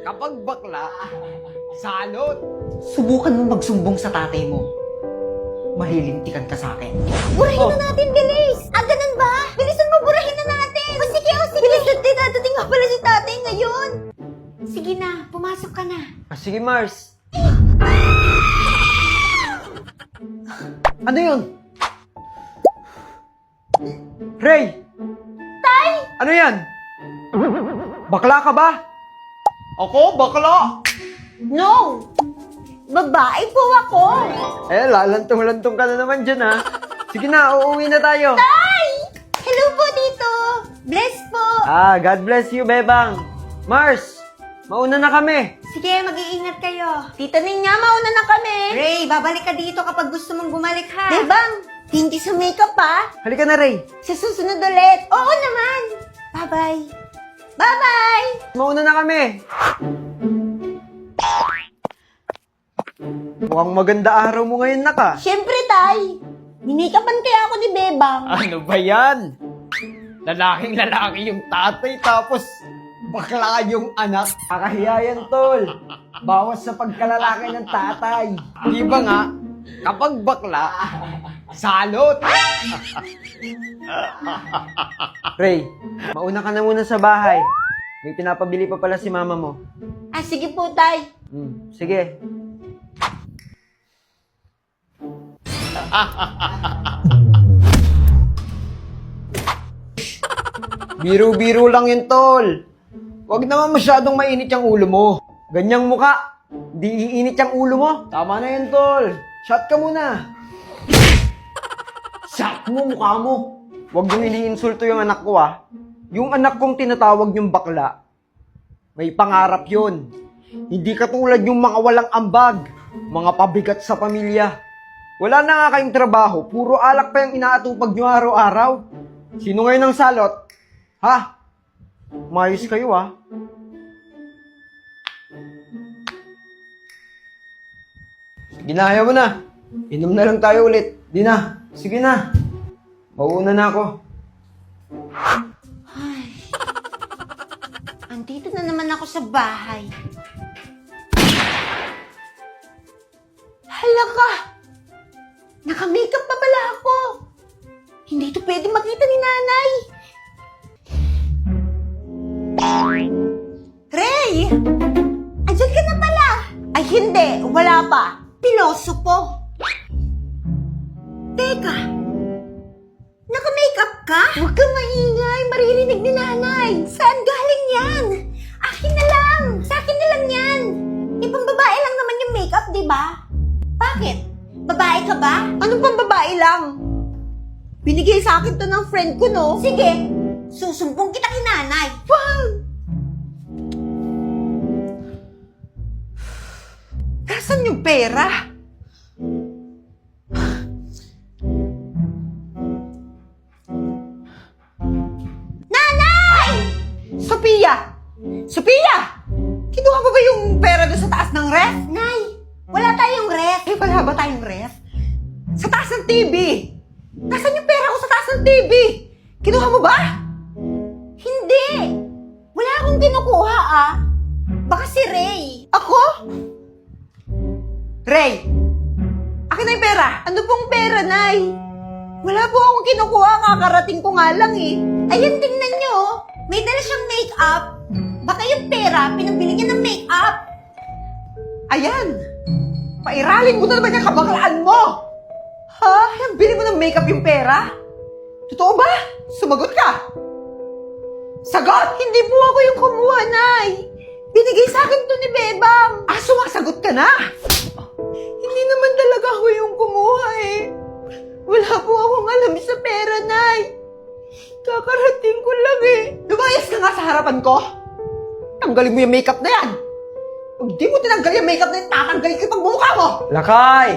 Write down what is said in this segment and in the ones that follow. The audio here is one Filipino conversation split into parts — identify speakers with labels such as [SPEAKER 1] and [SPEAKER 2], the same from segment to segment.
[SPEAKER 1] Kapag bakla, salot.
[SPEAKER 2] Subukan mo magsumbong sa tatay mo. Mahilintikan ka sa akin.
[SPEAKER 3] Burahin na natin, bilis! Ah, ganun ba? Bilisan mo, burahin na natin! O sige, o sige! Bilis na dadating nga pala si tatay ngayon! Sige na, pumasok ka na.
[SPEAKER 1] Sige, Mars. Ano yun? Ray!
[SPEAKER 3] Tay!
[SPEAKER 1] Ano yan? Bakla ka ba? Ako, bakla!
[SPEAKER 3] No! Babae po ako!
[SPEAKER 1] Eh, lalantong-lantong ka na naman dyan, ha? Sige na, uuwi na tayo.
[SPEAKER 3] Tay! Hello po dito! Bless po!
[SPEAKER 1] God bless you, Bebang. Mars, mauna na kami.
[SPEAKER 3] Sige, mag-iingat kayo. Tita Ninya, mauna na kami. Ray, babalik ka dito kapag gusto mong bumalik ha. Bebang, thank you sa makeup ha.
[SPEAKER 1] Halika na, Ray.
[SPEAKER 3] Sa susunod ulit. Oo naman. Bye-bye. Bye-bye!
[SPEAKER 1] Mauna na kami. Mukhang maganda araw mo ngayon, naka.
[SPEAKER 3] Siyempre, Tay. Minikapan kaya ako ni Bebang.
[SPEAKER 1] Ano ba yan? Lalaking lalaki yung tatay, tapos bakla yung anak. Kakahiya yan, tol. Bawas sa pagkalalaki ng tatay. Di ba nga, kapag bakla, salot. Ray, mauna ka na muna sa bahay. May pinapabili pa pala si mama mo.
[SPEAKER 3] Ah, sige po, Tay.
[SPEAKER 1] Sige. Biro-biro lang yun, tol. Huwag naman masyadong mainit yung ulo mo. Ganyang muka, di iinit yung ulo mo. Tama na yun, tol. Shot ka muna. Shot mo, mukha mo. Huwag niyong iniinsulto yung anak ko, ah. Yung anak kong tinatawag yung bakla, may pangarap yun. Hindi katulad yung mga walang ambag, mga pabigat sa pamilya. Wala na nga kayong trabaho, puro alak pa yung inaatupag nyo araw-araw. Sino ngayon ang salot? Ha? Mayos kayo, ha? Ginaya mo na. Inom na lang tayo ulit. Di na. Sige na. Mauuna na ako.
[SPEAKER 3] Ay. Andito na naman ako sa bahay. Hala ka! Naka-makeup pa pala ako. Hindi ito pwede makita ni nanay. Ray! Andiyan ka na pala. Ay hindi, wala pa. Piloso po. Teka. Naka-makeup ka? Huwag kang maingay. Maririnig ni nanay. Saan galing yan? Akin na lang. Sa akin na lang yan. Ipang-babae lang naman yung makeup, di ba? Bakit? Babae ka ba? Anong pang-babae lang? Binigay sa akin to ng friend ko, no? Sige. Susumbong kita kay nanay. Wow! Nasaan yung pera? Sophia! Sophia! Kinuha mo ba yung pera doon sa taas ng ref? Nay, wala tayong ref. Eh, wala ba tayong ref? Sa taas ng TV! Nasaan yung pera ko sa taas ng TV? Kinuha mo ba? Hindi! Wala akong kinukuha, ah. Baka si Ray. Ako? Ray! Akin na yung pera. Ano pong pera, Nay? Wala po akong kinukuha. Kakarating ko nga lang, eh. Ayan, tingnan nyo, oh. May dala siyang make-up. Baka yung pera, pinabili niya ng make-up. Ayan. Pairalin mo na naman yung kabaklaan mo. Ha? Bili mo ng make-up yung pera? Totoo ba? Sumagot ka. Sagot! Hindi po ako yung kumuha, Nay. Binigay sa akin to ni Bebang. Ah, sumasagot ka na. Hindi naman talaga ako yung kumuha, eh. Wala po akong alam sa pera, Nay. Kakarating ko lang, eh. Lumayas ka nga sa harapan ko. Tanggalin mo yung makeup na yan. Pag di mo tinanggal yung makeup na yan, tatanggalin ko yung pagmumukha mo.
[SPEAKER 1] Lakay!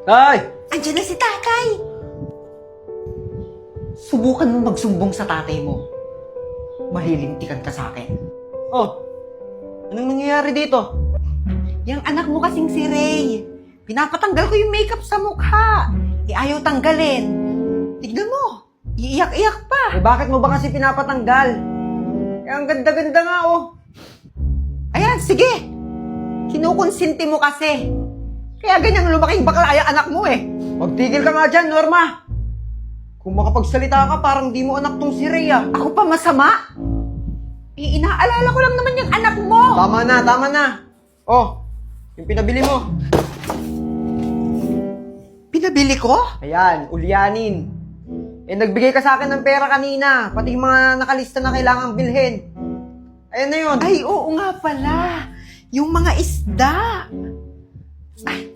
[SPEAKER 1] Tay!
[SPEAKER 3] Andiyan na si tatay.
[SPEAKER 2] Subukan mo magsumbong sa tatay mo. Mahilintikan ka sa akin.
[SPEAKER 1] Oh, anong nangyayari dito?
[SPEAKER 3] Yung anak mo kasing si Ray. Pinapatanggal ko yung makeup sa mukha. Ayaw tanggalin. Tignan mo. Iiyak-iyak pa.
[SPEAKER 1] Eh bakit mo ba kasi pinapatanggal? Eh ang ganda-ganda nga, oh.
[SPEAKER 3] Ayan, sige. Kinukonsinti mo kasi. Kaya ganyang lumaking bakla yung anak mo eh.
[SPEAKER 1] Magtigil ka nga dyan, Norma! Kung makapagsalita ka, parang di mo anak tong si Rhea.
[SPEAKER 3] Ako pa masama? Inaalala ko lang naman yung anak mo.
[SPEAKER 1] Tama na. Oh, yung pinabili mo.
[SPEAKER 3] Pinabili ko?
[SPEAKER 1] Ayan, ulyanin. Nagbigay ka sa akin ng pera kanina, pati yung mga nakalista na kailangang bilhin. Ayan na yun.
[SPEAKER 3] Ay, oo nga pala. Yung mga isda. Ay,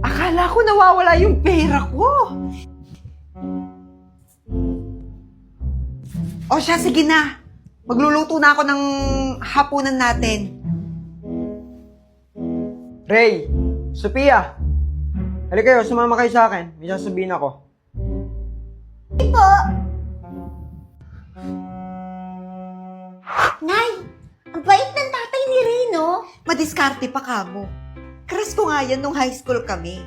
[SPEAKER 3] akala ko nawawala yung pera ko. O siya, sige na. Magluluto na ako ng hapunan natin.
[SPEAKER 1] Ray, Sophia, halika kayo, sumama kayo sa akin. May sasabihin ako.
[SPEAKER 3] Po.
[SPEAKER 4] Nay, ang bait ng tatay ni Rino.
[SPEAKER 3] Madiskarte pa ka mo. Crush ko nga yan nung high school kami.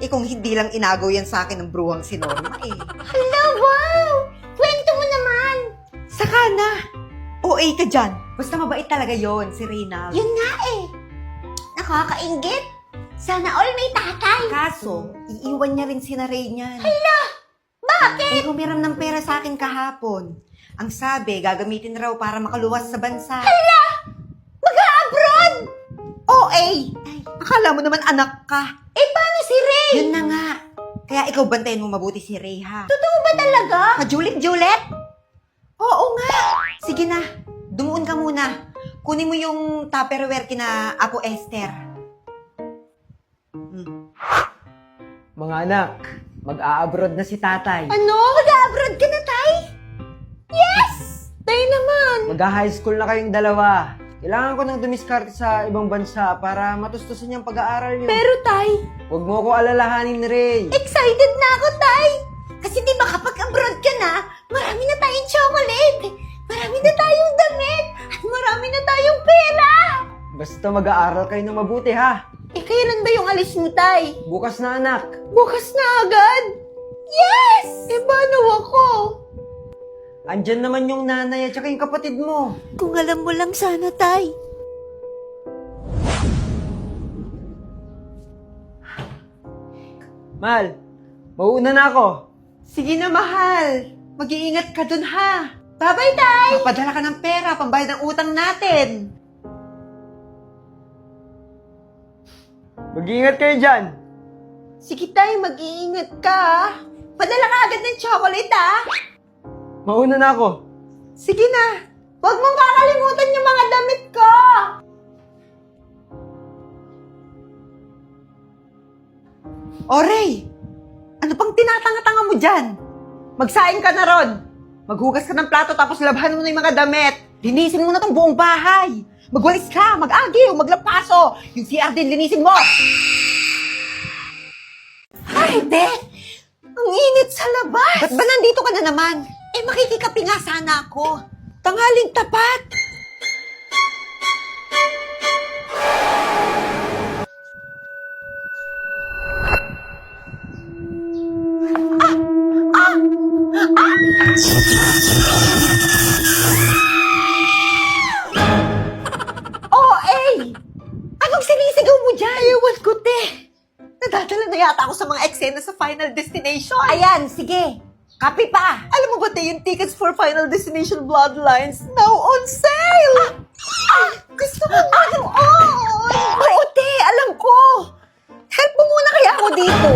[SPEAKER 3] Kung hindi lang inagaw yan sa akin ng bruhang si Norma eh.
[SPEAKER 4] Hala, wow! Kwento mo naman.
[SPEAKER 3] Saka na. OA ka dyan. Basta mabait talaga yon si Reynald.
[SPEAKER 4] Yun nga eh. Nakakaingit. Sana all may tatay.
[SPEAKER 3] Kaso, iiwan niya rin si Ray niyan.
[SPEAKER 4] Bakit?
[SPEAKER 3] Humiram ng pera sa akin kahapon. Ang sabi, gagamitin raw para makaluwas sa bansa.
[SPEAKER 4] Mag-a-abroad!
[SPEAKER 3] OA! Akala mo naman anak ka.
[SPEAKER 4] Eh, paano si Ray?
[SPEAKER 3] Yun na nga. Kaya ikaw bantayan mo mabuti si Ray ha.
[SPEAKER 4] Totoo ba talaga?
[SPEAKER 3] Majulit-julit? Oo nga. Sige na. Dumuon ka muna. Kunin mo yung Tupperware kina Apo Esther.
[SPEAKER 1] Mga anak, mag-a-abroad na si tatay.
[SPEAKER 4] Ano? Mag-a-abroad ka na, tay? Yes! Tay naman.
[SPEAKER 1] Mag-high school na kayong dalawa. Kailangan ko nang dumiskarte sa ibang bansa para matustusan yung pag-aaral niyo.
[SPEAKER 4] Pero, tay,
[SPEAKER 1] Huwag mo ko alalahanin, Ray.
[SPEAKER 4] excited na ako, tay. Kasi di ba kapag abroad ka na, marami na tayong chocolate, marami na tayong damit, at marami na tayong pera.
[SPEAKER 1] Basta mag-aaral kayo ng mabuti, ha?
[SPEAKER 4] Eh, kailan ba yung alis mo, tay?
[SPEAKER 1] Bukas na, anak.
[SPEAKER 4] Bukas na agad? Yes! Eh, paano ako?
[SPEAKER 1] Andyan naman yung nanay at saka yung kapatid mo.
[SPEAKER 4] Kung alam mo lang sana, tay.
[SPEAKER 1] Mal, mauuna na ako.
[SPEAKER 3] Sige na, mahal. Mag-iingat ka dun ha.
[SPEAKER 4] Bye-bye, tay!
[SPEAKER 3] Papadala ka ng pera, pambayad ng utang natin.
[SPEAKER 1] Mag-iingat kayo dyan.
[SPEAKER 3] Sige tay, mag-iingat ka. Padala ka agad ng chocolate ah.
[SPEAKER 1] Mauna na ako.
[SPEAKER 3] Sige na. Huwag mong kakalimutan yung mga damit ko. O Ray, ano pang tinatanga-tanga mo dyan? Magsaing ka na ron. Maghugas ka ng plato tapos labhan mo na yung mga damit. Linisin mo na tong buong bahay. Magwalis ka, mag-agiw, maglapaso. Yung CR din, linisin mo. Ay, de! Ang init sa labas! Ba't ba nandito ka na naman? Eh, makikikapi nga sana ako. Tanghaling tapat! OA! Anong sinisigaw mo dyan? Ewan ko, te. Nadadala na yata ako sa mga eksena sa Final Destination. Ayan, sige. Kapi pa. Alam mo ba, te, yung tickets for Final Destination Bloodlines now on sale! Gusto mo ba? Oo, te, alam ko. Help mo muna kaya ako dito.